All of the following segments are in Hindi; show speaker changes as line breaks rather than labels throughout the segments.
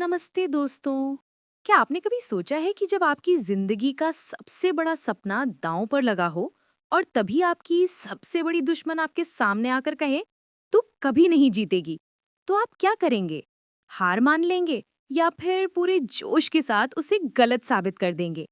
नमस्ते दोस्तों। क्या आपने कभी सोचा है कि जब आपकी जिंदगी का सबसे बड़ा सपना दांव पर लगा हो और तभी आपकी सबसे बड़ी दुश्मन आपके सामने आकर कहे तू कभी नहीं जीतेगी, तो आप क्या करेंगे? हार मान लेंगे या फिर पूरे जोश के साथ उसे गलत साबित कर देंगे?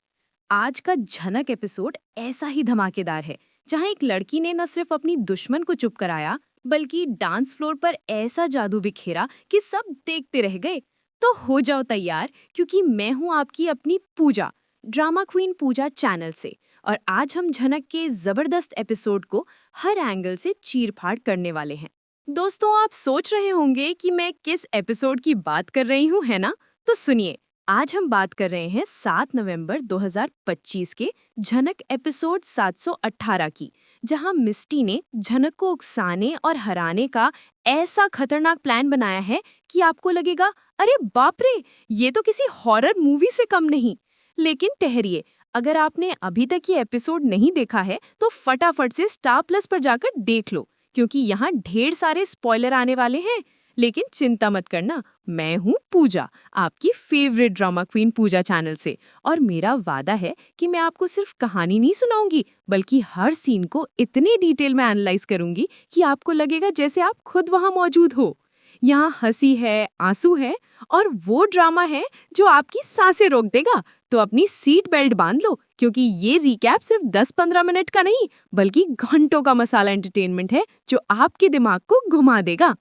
आज का झनक एपिसोड ऐसा ही धमाकेदार है, जहां एक लड़की ने न सिर्फ अपनी दुश्मन को चुप कराया बल्कि डांस फ्लोर पर ऐसा जादू बिखेरा कि सब देखते रह गए। तो हो जाओ तैयार, क्योंकि मैं हूं आपकी अपनी पूजा, ड्रामा क्वीन पूजा चैनल से। और आज हम झनक के जबरदस्त एपिसोड को हर एंगल से चीर-फाड़ करने वाले हैं। दोस्तों, आप सोच रहे होंगे कि मैं किस एपिसोड की बात कर रही हूं, है ना? तो सुनिए, आज हम बात कर रहे हैं 7 नवंबर 2025 के झनक एपिसोड 718 की, जहां मिस्टी ने झनक को उकसाने और हराने का ऐसा खतरनाक प्लान बनाया है कि आपको लगेगा, अरे बाप रे, ये तो किसी हॉरर मूवी से कम नहीं। लेकिन ठहरिए, अगर आपने अभी तक ये एपिसोड नहीं देखा है तो फटाफट से स्टार प्लस पर जाकर देख लो, क्योंकि यहाँ ढेर सारे स्पॉइलर आने वाले हैं। लेकिन चिंता मत करना, मैं हूँ पूजा, आपकी फेवरेट ड्रामा क्वीन पूजा चैनल से। और मेरा वादा है कि मैं आपको सिर्फ कहानी नहीं सुनाऊंगी, बल्कि हर सीन को इतने डिटेल में एनालाइज करूंगी कि आपको लगेगा जैसे आप खुद वहां मौजूद हो। यहाँ हंसी है, आंसू है और वो ड्रामा है जो आपकी सांसें रोक देगा। तो अपनी सीट बेल्ट बांध लो, क्योंकि ये रिकैप सिर्फ 10-15 मिनट का नहीं, बल्कि घंटों का मसाला एंटरटेनमेंट है जो आपके दिमाग को घुमा देगा।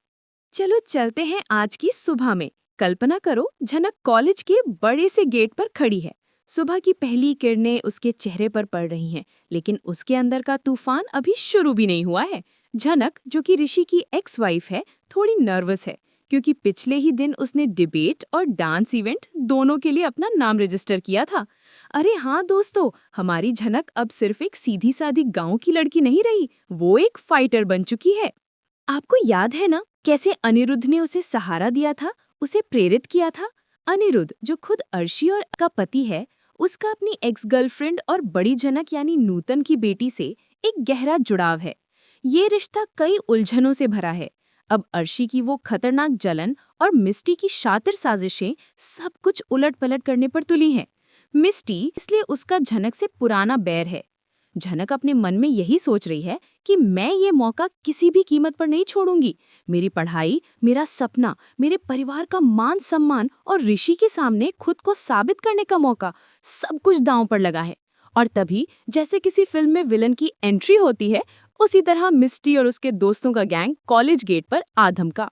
चलो चलते हैं आज की सुबह में। कल्पना करो, झनक कॉलेज के बड़े से गेट पर खड़ी है। सुबह की पहली किरणें उसके चेहरे पर पड़ रही हैं, लेकिन उसके अंदर का तूफान अभी शुरू भी नहीं हुआ है। झनक, जो कि ऋषि की एक्स वाइफ है, थोड़ी नर्वस है, क्योंकि पिछले ही दिन उसने डिबेट और डांस इवेंट दोनों के लिए अपना नाम रजिस्टर किया था। अरे हाँ दोस्तों, हमारी झनक अब सिर्फ एक सीधी सादी गांव की लड़की नहीं रही, वो एक फाइटर बन चुकी है। आपको याद है ना, कैसे अनिरुद्ध ने उसे सहारा दिया था, उसे प्रेरित किया था? अनिरुद्ध, जो खुद अर्शी और का पति है, उसका अपनी एक्स गर्लफ्रेंड और बड़ी झनक यानी नूतन की बेटी से एक गहरा जुड़ाव है। ये रिश्ता कई उलझनों से भरा है। अब अर्शी की वो खतरनाक जलन और मिस्टी की शातिर साजिशें सब कुछ उलट पलट करने पर तुली हैं। मिस्टी इसलिए उसका झनक से पुराना बैर है। झनक अपने मन में यही सोच रही है कि मैं ये मौका किसी भी कीमत पर नहीं छोड़ूंगी। मेरी पढ़ाई, मेरा सपना, मेरे परिवार का मान सम्मान और ऋषि के सामने खुद को साबित करने का मौका, सब कुछ दांव पर लगा है। और तभी, जैसे किसी फिल्म में विलन की एंट्री होती है, उसी तरह मिस्टी और उसके दोस्तों का गैंग कॉलेज गेट पर आ धमका।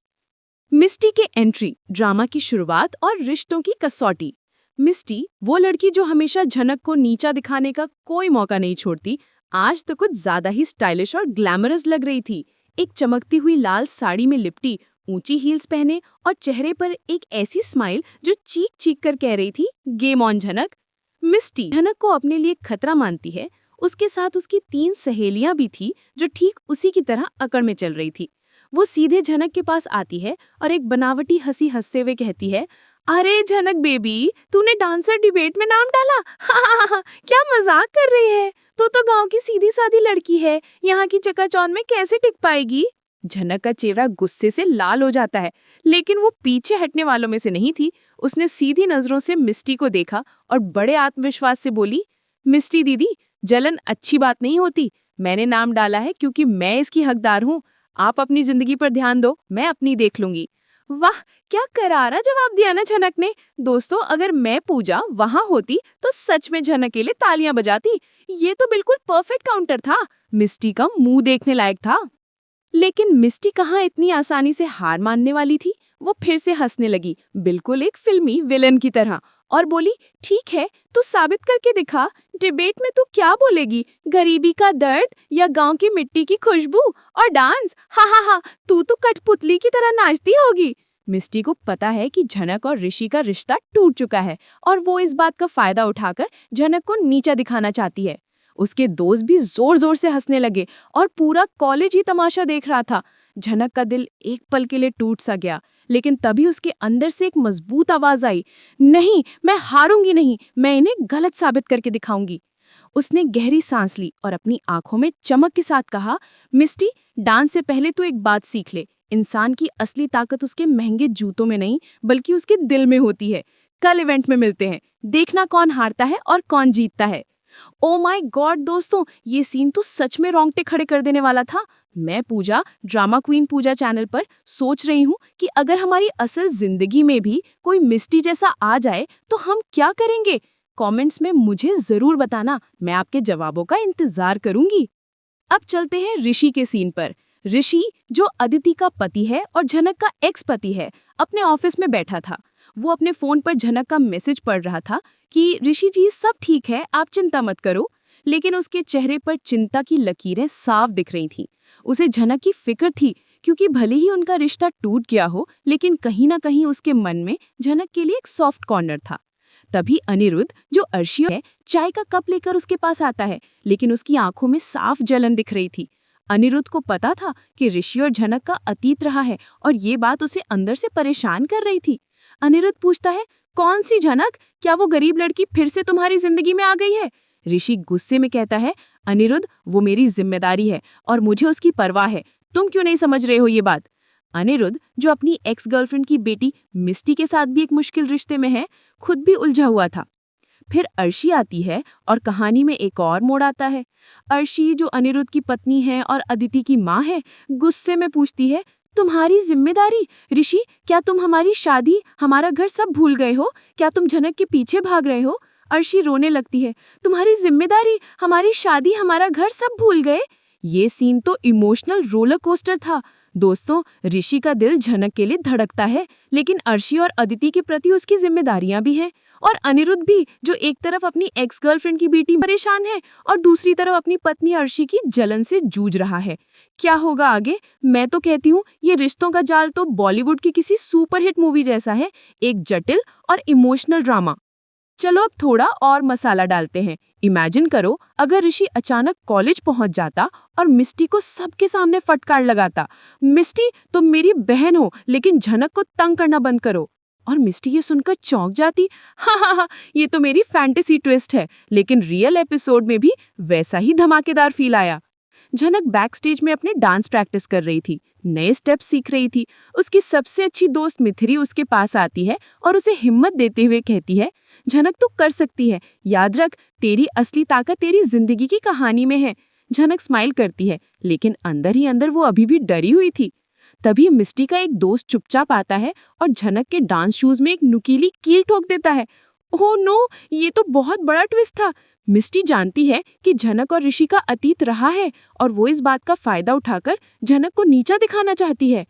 मिस्टी के एंट्री, ड्रामा की शुरुआत और रिश्तों की कसौटी। मिस्टी, वो लड़की जो हमेशा झनक को नीचा दिखाने का कोई मौका नहीं छोड़ती, आज तो कुछ ज्यादा ही स्टाइलिश और ग्लैमरस लग रही थी। एक चमकती हुई लाल साड़ी में लिपटी, ऊंची हील्स पहने और चेहरे पर एक ऐसी स्माइल जो चीख चीख कर कह रही थी, गेम ऑन झनक। मिस्टी झनक को अपने लिए खतरा मानती है। उसके साथ उसकी 3 सहेलियां भी थी जो ठीक उसी की तरह अकड़ में चल रही थी। वो सीधे झनक के पास आती है और एक बनावटी हंसी हंसते हुए कहती है, अरे झनक बेबी, तूने डांसर डिबेट में नाम डाला? हा, क्या मजाक कर रही है? तू तो गांव की सीधी सादी लड़की है, यहाँ की चकाचौंध में कैसे टिक पाएगी? झनक का चेहरा गुस्से से लाल हो जाता है, लेकिन वो पीछे हटने वालों में से नहीं थी। उसने सीधी नजरों से मिस्टी को देखा और बड़े आत्मविश्वास से बोली, मिस्टी दीदी, जलन अच्छी बात नहीं होती। मैंने नाम डाला है क्योंकि मैं इसकी हकदार हूँ। आप अपनी जिंदगी पर ध्यान दो, मैं अपनी देख लूंगी। वाह, क्या करारा जवाब दिया ना झनक ने। दोस्तों, अगर मैं पूजा वहां होती तो सच में झनक के लिए तालियां बजाती। ये तो बिल्कुल परफेक्ट काउंटर था। मिस्टी का मुंह देखने लायक था। लेकिन मिस्टी कहाँ इतनी आसानी से हार मानने वाली थी। वो फिर से हंसने लगी, बिल्कुल एक फिल्मी विलन की तरह, और बोली, ठीक है, तू साबित करके दिखा। डिबेट में तू क्या बोलेगी? गरीबी का दर्द या गांव की मिट्टी की खुशबू और डांस? हा हा हा, तू तो कठपुतली की तरह नाचती होगी। मिस्टी को पता है कि झनक और ऋषि का रिश्ता टूट चुका है और वो इस बात का फायदा उठाकर झनक को नीचा दिखाना चाहती है। उसके दोस्त भी जोर जोर से हंसने लगे और पूरा कॉलेज ही तमाशा देख रहा था। झनक का दिल एक पल के लिए टूट सा गया, लेकिन तभी उसके अंदर से एक मजबूत आवाज आई, नहीं, मैं हारूंगी नहीं, मैं इन्हें गलत साबित करके दिखाऊंगी। उसने गहरी सांस ली और अपनी आंखों में चमक के साथ कहा, मिस्टी, डांस से पहले तू एक बात सीख ले,
इंसान की असली ताकत उसके महंगे जूतों में नहीं बल्कि उसके दिल में होती है। कल इवेंट में मिलते हैं, देखना कौन हारता है और कौन जीतता है। ओ माय गॉड दोस्तों, ये सीन तो सच में रोंगटे खड़े कर देने वाला था। मैं पूजा, ड्रामा क्वीन पूजा चैनल पर सोच रही हूँ कि अगर हमारी असल जिंदगी में भी कोई मिस्टी जैसा आ जाए तो हम क्या करेंगे। कमेंट्स में मुझे जरूर बताना, मैं आपके जवाबों का इंतजार करूंगी। अब चलते हैं ऋषि के सीन पर। ऋषि, जो अदिति का पति है और झनक का एक्स पति है, अपने ऑफिस में बैठा था। वो अपने फोन पर झनक का मैसेज पढ़ रहा था कि ऋषि जी सब ठीक है, आप चिंता मत करो। लेकिन उसके चेहरे पर चिंता की लकीरें साफ दिख रही थीं। उसे झनक की फिक्र थी, क्योंकि भले ही उनका रिश्ता टूट गया हो, लेकिन कहीं ना कहीं उसके मन में झनक के लिए एक सॉफ्ट कॉर्नर था। तभी अनिरुद्ध, जो अर्शी है, चाय का कप लेकर उसके पास आता है, लेकिन उसकी आंखों में साफ जलन दिख रही थी। अनिरुद्ध को पता था कि ऋषि और झनक का अतीत रहा है और ये बात उसे अंदर से परेशान कर रही थी। अनिरुद्ध पूछता है, कौन सी झनक? क्या वो गरीब लड़की फिर से तुम्हारी जिंदगी में आ गई है? ऋषि गुस्से में कहता है, अनिरुद्ध, वो मेरी जिम्मेदारी है और मुझे उसकी परवाह है। तुम क्यों नहीं समझ रहे हो ये बात? अनिरुद्ध, जो अपनी एक्स गर्लफ्रेंड की बेटी मिस्टी के साथ भी एक मुश्किल रिश्ते में है, खुद भी उलझा हुआ था। फिर अर्शी आती है और कहानी में एक और मोड़ आता है। अर्शी, जो अनिरुद्ध की पत्नी है और अदिति की माँ है, गुस्से में पूछती है, तुम्हारी जिम्मेदारी? ऋषि, क्या तुम हमारी शादी, हमारा घर सब भूल गए हो? क्या तुम झनक के पीछे भाग रहे हो? अर्शी रोने लगती है, तुम्हारी जिम्मेदारी, हमारी शादी, हमारा घर सब भूल गए? ये सीन तो इमोशनल रोलर कोस्टर था। दोस्तों, ऋषि का दिल झनक के लिए धड़कता है, लेकिन अर्शी और अदिति के प्रति उसकी जिम्मेदारियां भी हैं। और अनिरुद्ध भी, जो एक तरफ अपनी एक्स गर्लफ्रेंड की बेटी परेशान है और दूसरी तरफ अपनी पत्नी अर्शी की जलन से जूझ रहा है। क्या होगा आगे? मैं तो कहती हूँ ये रिश्तों का जाल तो बॉलीवुड की किसी सुपरहिट मूवी जैसा है, एक जटिल और इमोशनल ड्रामा। चलो अब थोड़ा और मसाला डालते हैं। इमेजिन करो अगर ऋषि अचानक कॉलेज पहुंच जाता और मिस्टी को सबके सामने फटकार लगाता, मिस्टी, तुम मेरी बहन हो, लेकिन झनक को तंग करना बंद करो। और मिस्टी ये सुनकर चौंक जाती, हाँ, ये तो मेरी फैंटेसी ट्विस्ट है, लेकिन रियल एपिसोड में भी वैसा ही धमाकेदार फील आया। झनक बैक स्टेज में अपने डांस प्रैक्टिस कर रही थी, नए स्टेप्स सीख रही थी। उसकी सबसे अच्छी दोस्त मिथिरी उसके पास आती है और उसे हिम्मत देते हुए कहती है, झनक तू कर सकती है, याद रख तेरी असली ताकत तेरी जिंदगी की कहानी में है। झनक स्माइल करती है, लेकिन अंदर ही अंदर वो अभी भी डरी हुई थी। तभी मिस्टी का एक दोस्त चुपचाप आता है और झनक के डांस शूज में एक नुकीली कील ठोक देता है। ओह नो, ये तो बहुत बड़ा ट्विस्ट था। मिस्टी जानती है कि झनक और ऋषि का अतीत रहा है और वो इस बात का फायदा उठाकर झनक को नीचा दिखाना चाहती है।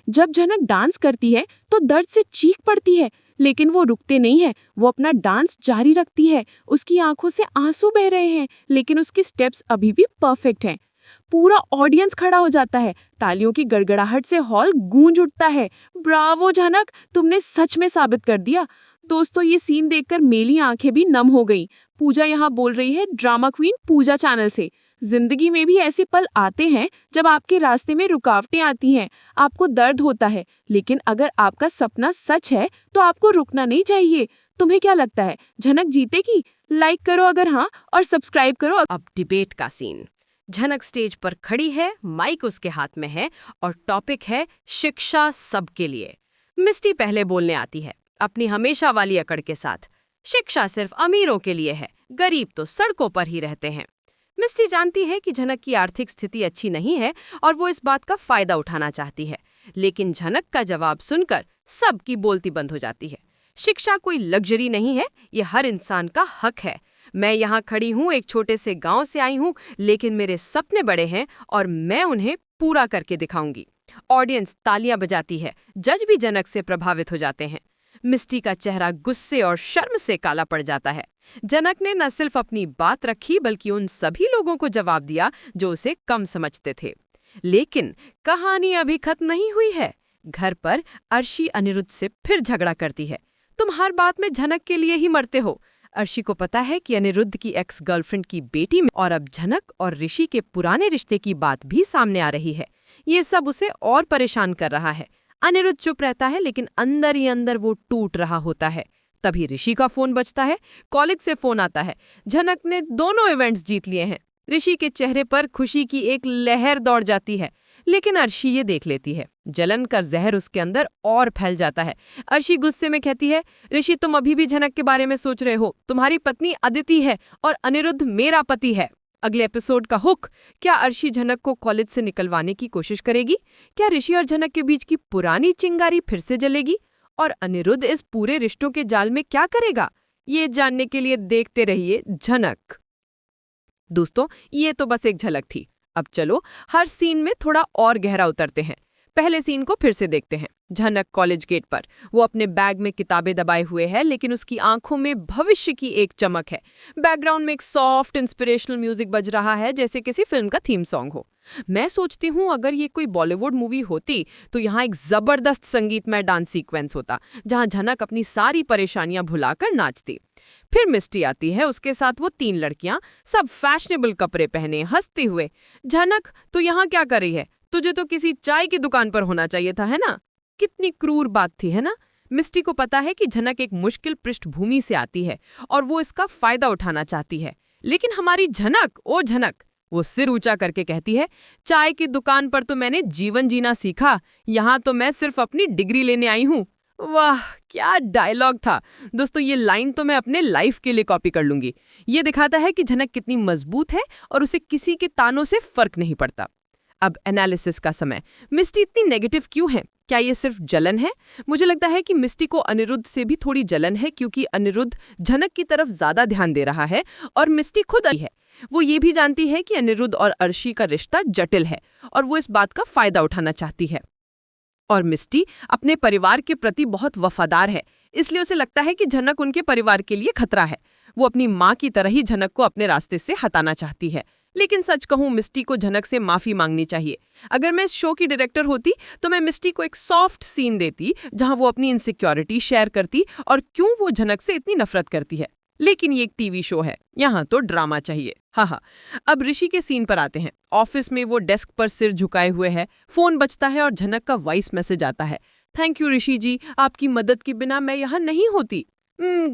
जब झनक डांस करती है तो दर्द से चीख पड़ती है, लेकिन वो रुकते नहीं है, वो अपना डांस जारी रखती है। उसकी आंखों से आंसू बह रहे हैं, लेकिन उसके स्टेप्स अभी भी परफेक्ट हैं। पूरा ऑडियंस खड़ा हो जाता है, तालियों की गड़गड़ाहट से हॉल गूंज उठता है। ब्रावो झनक, तुमने सच में साबित कर दिया। दोस्तों, ये सीन देखकर मेरी आंखें भी नम हो गईं। पूजा यहाँ बोल रही है ड्रामा क्वीन पूजा चैनल से। जिंदगी में भी ऐसे पल आते हैं जब आपके रास्ते में रुकावटें आती हैं, आपको दर्द होता है, लेकिन अगर आपका सपना सच है तो आपको रुकना नहीं चाहिए। तुम्हें क्या लगता है, झनक जीतेगी? लाइक करो अगर हाँ, और सब्सक्राइब करो।
अब डिबेट का सीन। झनक स्टेज पर खड़ी है, माइक उसके हाथ में है और टॉपिक है शिक्षा सबके लिए। मिस्टी पहले बोलने आती है, अपनी हमेशा वाली अकड़ के साथ, शिक्षा सिर्फ अमीरों के लिए है, गरीब तो सड़कों पर ही रहते हैं। मिस्टी जानती है कि झनक की आर्थिक स्थिति अच्छी नहीं है और वो इस बात का फायदा उठाना चाहती है, लेकिन झनक का जवाब सुनकर सबकी बोलती बंद हो जाती है। शिक्षा कोई लग्जरी नहीं है, ये हर इंसान का हक है। मैं यहाँ खड़ी हूँ, एक छोटे से गांव से आई हूँ, लेकिन मेरे सपने बड़े हैं और मैं उन्हें पूरा करके दिखाऊंगी। ऑडियंस तालियां बजाती है, जज भी झनक से प्रभावित हो जाते हैं। मिस्टी का चेहरा गुस्से और शर्म से काला पड़ जाता है। झनक ने न सिर्फ अपनी बात रखी बल्कि उन सभी लोगों को जवाब दिया जो उसे कम समझते थे। लेकिन कहानी अभी खत्म नहीं हुई है। घर पर अर्शी अनिरुद्ध से फिर झगड़ा करती है, तुम हर बात में झनक के लिए ही मरते हो। अर्शी को पता है कि अनिरुद्ध की एक्स गर्लफ्रेंड की बेटी में और अब झनक और ऋषि के पुराने रिश्ते की बात भी सामने आ रही है। ये सब उसे और परेशान कर रहा है। अनिरुद्ध चुप रहता है, लेकिन अंदर ही अंदर वो टूट रहा होता है। तभी ऋषि का फोन बजता है। कॉलेज से फोन आता है, झनक ने दोनों इवेंट्स जीत लिए हैं। ऋषि के चेहरे पर खुशी की एक लहर दौड़ जाती है,
लेकिन अर्शी ये देख लेती है। जलन का जहर उसके अंदर और फैल जाता है। अर्शी गुस्से में कहती है, ऋषि तुम अभी भी झनक के बारे में सोच रहे हो। तुम्हारी पत्नी अदिति है और अनिरुद्ध मेरा पति है। अगले एपिसोड का हुक, क्या अर्शी झनक को कॉलेज से निकलवाने की कोशिश करेगी? क्या ऋषि और झनक के बीच की पुरानी चिंगारी फिर से जलेगी? और अनिरुद्ध इस पूरे रिश्तों के जाल में क्या करेगा? ये जानने के लिए देखते रहिए झनक। दोस्तों, ये तो बस एक झलक थी। अब चलो हर सीन में थोड़ा और गहरा उतरते हैं। पहले सीन को फिर से देखते हैं। झनक कॉलेज गेट पर, वो अपने बैग में किताबें दबाए हुए है, लेकिन उसकी आंखों में भविष्य की एक चमक है। बैकग्राउंड में एक सॉफ्ट इंस्पिरेशनल म्यूजिक बज रहा है, जैसे किसी फिल्म का थीम सॉन्ग हो। मैं सोचती हूँ अगर ये कोई बॉलीवुड मूवी होती तो यहाँ एक जबरदस्त संगीतमय डांस सीक्वेंस होता, जहाँ झनक अपनी सारी परेशानियां भुलाकर नाचती। फिर मिस्टी आती है, उसके साथ वो 3 लड़कियां, सब फैशनेबल कपड़े पहने, हंसते हुए। झनक, तो यहाँ क्या कर रही है? तुझे तो किसी चाय की दुकान पर होना चाहिए था, है ना? कितनी क्रूर बात थी, है ना? मिस्टी को पता है कि झनक एक मुश्किल पृष्ठभूमि से आती है और वो इसका फायदा उठाना चाहती है। लेकिन हमारी झनक, ओ झनक, वो सिर ऊंचा करके कहती है, चाय की दुकान पर तो मैंने जीवन जीना सीखा, यहाँ तो मैं सिर्फ अपनी डिग्री लेने आई हूँ। वाह, क्या डायलॉग था दोस्तों। ये लाइन तो मैं अपने लाइफ के लिए कॉपी कर लूंगी। ये दिखाता है कि झनक कितनी मजबूत है और उसे किसी के तानों से फर्क नहीं पड़ता। अब एनालिसिस का समय। मिस्टी इतनी नेगेटिव क्यों है? क्या ये सिर्फ जलन है? मुझे लगता है कि मिस्टी को अनिरुद्ध से भी थोड़ी जलन है, क्योंकि अनिरुद्ध झनक की तरफ ज्यादा ध्यान दे रहा है और मिस्टी खुद है। वो ये भी जानती है कि अनिरुद्ध और अर्शी का रिश्ता जटिल है और वो इस बात का फायदा उठाना चाहती है। और मिस्टी अपने परिवार के प्रति बहुत वफादार है, इसलिए उसे लगता है कि झनक उनके परिवार के लिए खतरा है। वो अपनी माँ की तरह ही झनक को अपने रास्ते से हटाना चाहती है। लेकिन सच कहूं, मिस्टी को झनक से माफी मांगनी चाहिए। अगर मैं इस शो की डायरेक्टर होती तो मैं मिस्टी को एक सॉफ्ट सीन देती, जहां वो अपनी इनसिक्योरिटी शेयर करती और क्यों वो झनक से इतनी नफरत करती है। लेकिन ये एक टीवी शो है, यहाँ तो ड्रामा चाहिए। हाँ। अब ऋषि के सीन पर आते हैं। ऑफिस में वो डेस्क पर सिर झुकाए हुए है। फोन बजता है और झनक का वॉइस मैसेज आता है, थैंक यू ऋषि जी, आपकी मदद के बिना मैं यहाँ नहीं होती।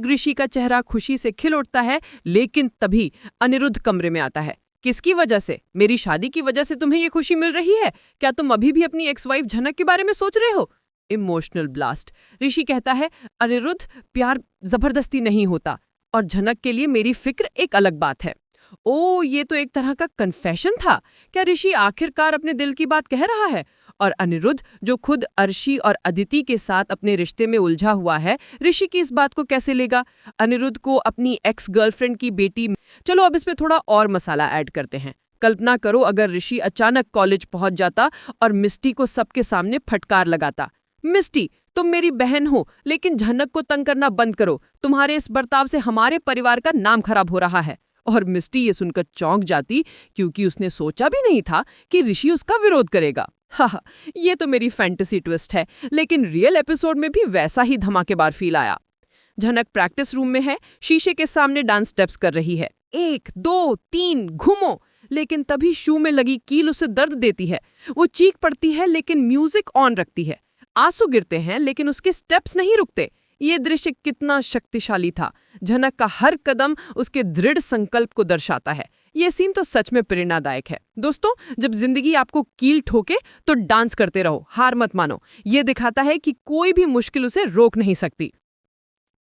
ऋषि का चेहरा खुशी से खिल उठता है, लेकिन तभी अनिरुद्ध कमरे में आता है। किसकी वजह से? मेरी शादी की वजह से तुम्हें ये खुशी मिल रही है? क्या तुम अभी भी अपनी एक्स वाइफ झनक के बारे में सोच रहे हो? Emotional blast. ऋषि कहता है, अनिरुद्ध, प्यार जबरदस्ती नहीं होता और झनक के लिए मेरी फिक्र एक अलग बात है। ओ, ये तो एक तरह का कन्फेशन था। क्या ऋषि आखिरकार अपने दिल की बात कह रहा है? और अनिरुद्ध, जो खुद अर्शी और अदिति के साथ अपने रिश्ते में उलझा हुआ है, ऋषि की इस बात को कैसे लेगा? अनिरुद्ध को अपनी एक्स गर्लफ्रेंड की बेटी। चलो अब इसमें थोड़ा और मसाला ऐड करते हैं। कल्पना करो अगर ऋषि अचानक कॉलेज पहुंच जाता और मिस्टी को सबके सामने फटकार लगाता, मिस्टी, तुम मेरी बहन हो, लेकिन झनक को तंग करना बंद करो। तुम्हारे इस बर्ताव से हमारे परिवार का नाम खराब हो रहा है। और मिस्टी ये सुनकर चौंक जाती, क्योंकि उसने सोचा भी नहीं था कि ऋषि उसका विरोध करेगा। हाँ, ये तो मेरी फैंटेसी ट्विस्ट है, लेकिन रियल एपिसोड में भी वैसा ही धमाकेदार फील आया। झनक प्रैक्टिस रूम में है, शीशे के सामने डांस स्टेप्स कर रही है। 1 2 3 घूमो। लेकिन तभी शू में लगी कील उसे दर्द देती है। वो चीख पड़ती है, लेकिन म्यूजिक ऑन रखती है। आंसू गिरते हैं, लेकिन उसके स्टेप्स नहीं रुकते। ये दृश्य कितना शक्तिशाली था। झनक का हर कदम उसके दृढ़ संकल्प को दर्शाता है। ये सीन तो सच में प्रेरणादायक है। दोस्तों, जब जिंदगी आपको कील ठोके तो डांस करते रहो, हार मत मानो। ये दिखाता है कि कोई भी मुश्किल उसे रोक नहीं सकती।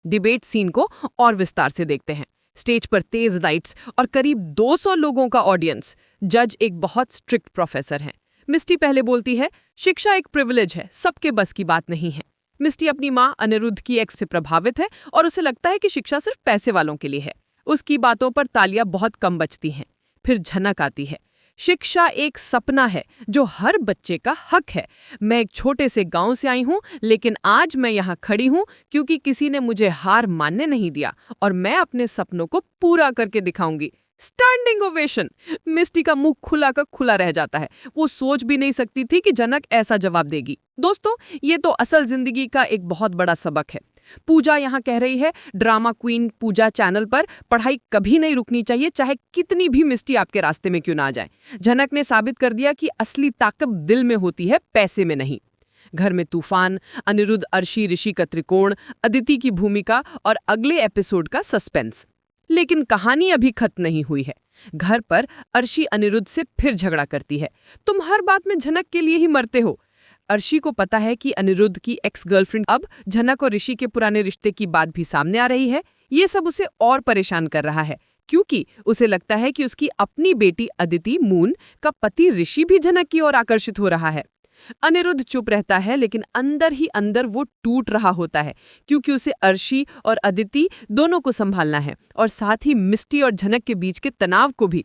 डिबेट सीन को और विस्तार से देखते हैं। स्टेज पर तेज लाइट्स और करीब 200 लोगों का ऑडियंस। जज एक बहुत स्ट्रिक्ट प्रोफेसर हैं। मिस्टी पहले बोलती है, शिक्षा एक प्रिविलेज है, सबके बस की बात नहीं है। मिस्टी अपनी माँ अनिरुद्ध की एक्स से प्रभावित है और उसे लगता है कि शिक्षा सिर्फ पैसे वालों के लिए है। उसकी बातों पर तालियां बहुत कम बजती हैं। फिर झनक आती है, शिक्षा एक सपना है जो हर बच्चे का हक है। मैं एक छोटे से गांव से आई हूँ, लेकिन आज मैं यहाँ खड़ी हूँ क्योंकि किसी ने मुझे हार मानने नहीं दिया और मैं अपने सपनों को पूरा करके दिखाऊंगी। Standing ovation. मिस्टी का मुंह खुला का खुला रह जाता है। वो सोच भी नहीं सकती थी कि झनक ऐसा जवाब देगी। दोस्तों, ये तो असल जिंदगी का एक बहुत बड़ा सबक है। पूजा यहाँ कह रही है, ड्रामा क्वीन पूजा चैनल पर पढ़ाई कभी नहीं रुकनी चाहिए, चाहे कितनी भी मिस्टी आपके रास्ते में क्यों ना आ जाए। झनक ने साबित कर दिया कि असली ताकत दिल में होती है, पैसे में नहीं। घर में तूफान, अनिरुद्ध अर्शी ऋषि का त्रिकोण, अदिति की भूमिका और अगले एपिसोड का सस्पेंस। लेकिन कहानी अभी खत्म नहीं हुई है। घर पर अर्शी अनिरुद्ध से फिर झगड़ा करती है। तुम हर बात में झनक के लिए ही मरते हो। अर्शी को पता है कि अनिरुद्ध की एक्स गर्लफ्रेंड अब झनक और ऋषि के पुराने रिश्ते की बात भी सामने आ रही है। ये सब उसे और परेशान कर रहा है, क्योंकि उसे लगता है कि उसकी अपनी बेटी अदिति मून का पति ऋषि भी झनक की ओर आकर्षित हो रहा है। अनिरुद्ध चुप रहता है, लेकिन अंदर ही अंदर वो टूट रहा होता है, क्योंकि उसे अर्शी और अदिति दोनों को संभालना है और साथ ही मिस्टी और झनक के बीच के तनाव को भी।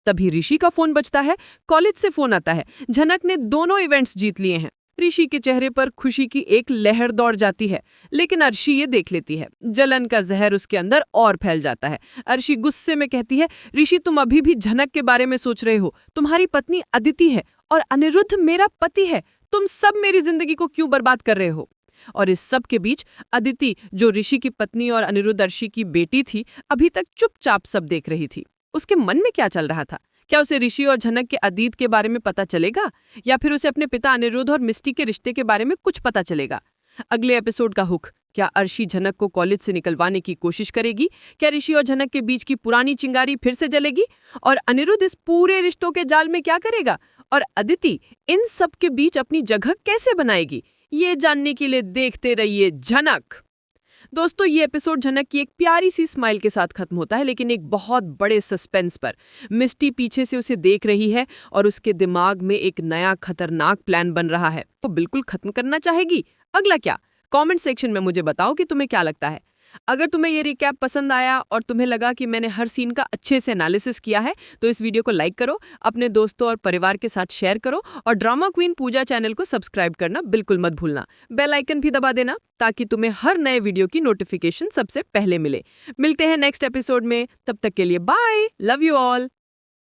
तभी ऋषि का फोन बजता है। कॉलेज से फोन आता है। झनक ने दोनों इवेंट्स जीत लिए हैं। ऋषि के चेहरे पर खुशी की एक लहर दौड़ जाती है, लेकिन अर्शी ये देख लेती है। जलन का जहर उसके अंदर और फैल जाता है। अर्शी गुस्से में कहती है, ऋषि तुम अभी भी झनक के बारे में सोच रहे हो। तुम्हारी पत्नी अदिति है और अनिरुद्ध मेरा पति है। तुम सब मेरी जिंदगी को क्यों बर्बाद कर रहे हो? और इस सब के बीच अदिति, जो ऋषि की पत्नी और अनिरुद्ध अर्शी की बेटी थी, अभी तक चुपचाप सब देख रही थी। उसके मन में क्या चल रहा था? क्या उसे ऋषि और झनक के अतीत के बारे में पता चलेगा, या फिर उसे अपने पिता अनिरुद्ध और मिस्टी के रिश्ते के बारे में कुछ पता चलेगा? अगले एपिसोड का हुक, क्या अर्शी झनक को कॉलेज से निकलवाने की कोशिश करेगी? क्या ऋषि और झनक के बीच की पुरानी चिंगारी फिर से जलेगी? और अनिरुद्ध इस पूरे रिश्तों के जाल में क्या करेगा? और अदिति इन सब के बीच अपनी जगह कैसे बनाएगी? ये जानने के लिए देखते रहिए झनक। दोस्तों, ये एपिसोड झनक की एक प्यारी सी स्माइल के साथ खत्म होता है, लेकिन एक बहुत बड़े सस्पेंस पर। मिस्टी पीछे से उसे देख रही है और उसके दिमाग में एक नया खतरनाक प्लान बन रहा है। वो बिल्कुल खत्म करना चाहेगी। अगला क्या? कमेंट सेक्शन में मुझे बताओ कि तुम्हें क्या लगता है। अगर तुम्हें ये रिकैप पसंद आया और तुम्हें लगा कि मैंने हर सीन का अच्छे से एनालिसिस किया है, तो इस वीडियो को लाइक करो, अपने दोस्तों और परिवार के साथ शेयर करो और ड्रामा क्वीन पूजा चैनल को सब्सक्राइब करना बिल्कुल मत भूलना। बेल आइकन भी दबा देना ताकि तुम्हें हर नए वीडियो की नोटिफिकेशन सबसे पहले मिले। मिलते हैं नेक्स्ट एपिसोड में, तब तक के लिए बाय, लव यू ऑल।